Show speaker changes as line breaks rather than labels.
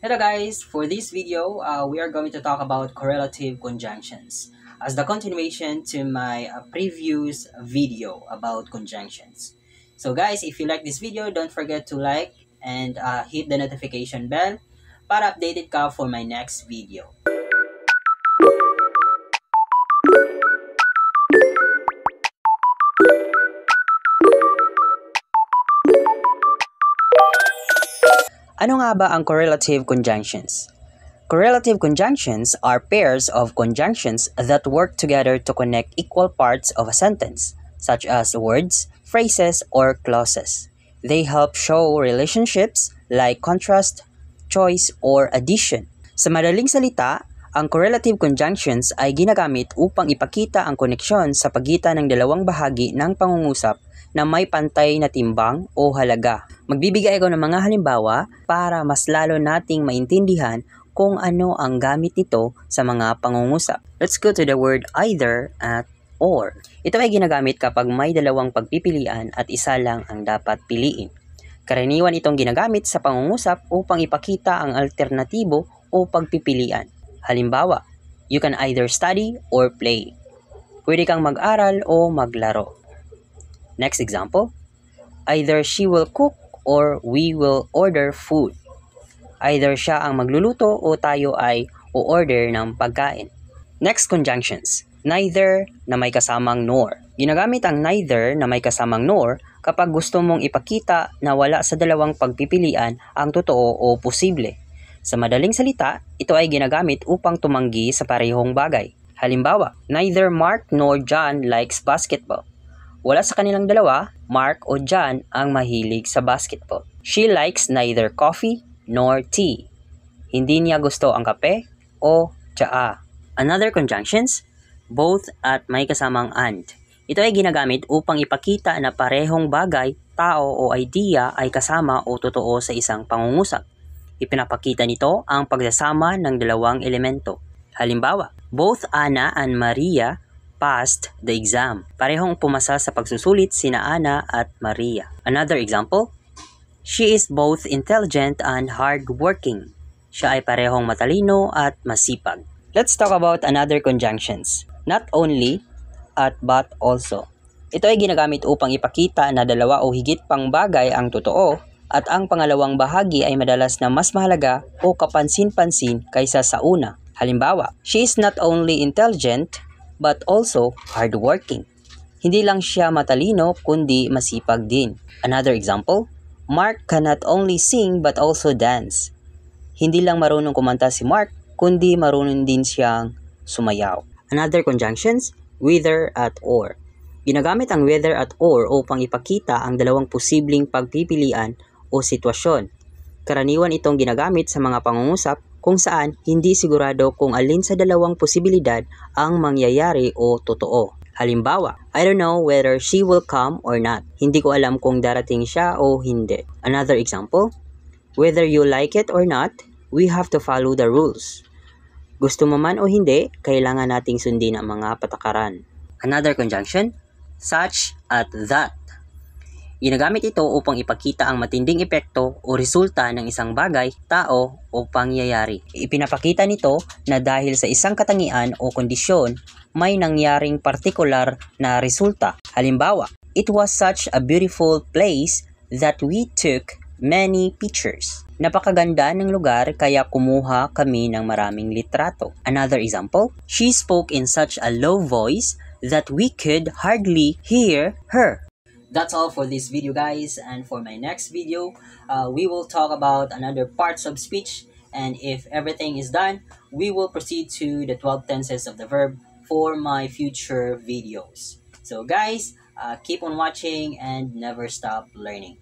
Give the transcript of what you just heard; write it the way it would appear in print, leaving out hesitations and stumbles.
Hello guys, for this video, we are going to talk about correlative conjunctions as the continuation to my previous video about conjunctions. So guys, if you like this video, don't forget to like and hit the notification bell para updated ka for my next video. Ano nga ba ang correlative conjunctions? Correlative conjunctions are pairs of conjunctions that work together to connect equal parts of a sentence, such as words, phrases, or clauses. They help show relationships like contrast, choice, or addition. Sa madaling salita, ang correlative conjunctions ay ginagamit upang ipakita ang koneksyon sa pagitan ng dalawang bahagi ng pangungusap na may pantay na timbang o halaga. Magbibigay ako ng mga halimbawa para mas lalo nating maintindihan kung ano ang gamit nito sa mga pangungusap. Let's go to the word either at or. Ito ay ginagamit kapag may dalawang pagpipilian at isa lang ang dapat piliin. Karaniwan itong ginagamit sa pangungusap upang ipakita ang alternatibo o pagpipilian. Halimbawa, you can either study or play. Pwede kang mag-aral o maglaro. Next example, either she will cook or we will order food. Either siya ang magluluto o tayo ay o-order ng pagkain. Next conjunctions, neither na may kasamang nor. Ginagamit ang neither na may kasamang nor kapag gusto mong ipakita na wala sa dalawang pagpipilian ang totoo o posible. Sa madaling salita, ito ay ginagamit upang tumanggi sa parehong bagay. Halimbawa, neither Mark nor John likes basketball. Wala sa kanilang dalawa, Mark o John ang mahilig sa basketball. She likes neither coffee nor tea. Hindi niya gusto ang kape o tsaa. Another conjunctions, both at may kasamang and. Ito ay ginagamit upang ipakita na parehong bagay, tao o idea ay kasama o totoo sa isang pangungusap. Ipinapakita nito ang pagsasama ng dalawang elemento. Halimbawa, both Anna and Maria passed the exam. Parehong pumasa sa pagsusulit sina Ana at Maria. Another example, she is both intelligent and hardworking. Siya ay parehong matalino at masipag. Let's talk about another conjunctions. Not only at but also. Ito ay ginagamit upang ipakita na dalawa o higit pang bagay ang totoo at ang pangalawang bahagi ay madalas na mas mahalaga o kapansin-pansin kaysa sa una. Halimbawa, she is not only intelligent but also hardworking. Hindi lang siya matalino kundi masipag din. Another example, Mark cannot only sing but also dance. Hindi lang marunong kumanta si Mark kundi marunong din siyang sumayaw. Another conjunctions, whether at or. Ginagamit ang whether at or upang ipakita ang dalawang posibleng pagpipilian o sitwasyon. Karaniwan itong ginagamit sa mga pangungusap kung saan hindi sigurado kung alin sa dalawang posibilidad ang mangyayari o totoo. Halimbawa, I don't know whether she will come or not. Hindi ko alam kung darating siya o hindi. Another example, whether you like it or not, we have to follow the rules. Gusto mo man o hindi, kailangan nating sundin ang mga patakaran. Another conjunction, such at that. Ginagamit ito upang ipakita ang matinding epekto o resulta ng isang bagay, tao o pangyayari. Ipinapakita nito na dahil sa isang katangian o kondisyon, may nangyaring partikular na resulta. Halimbawa, it was such a beautiful place that we took many pictures. Napakaganda ng lugar kaya kumuha kami ng maraming litrato. Another example, she spoke in such a low voice that we could hardly hear her. That's all for this video guys, and for my next video, we will talk about another parts of speech, and if everything is done, we will proceed to the 12 tenses of the verb for my future videos. So guys, keep on watching and never stop learning.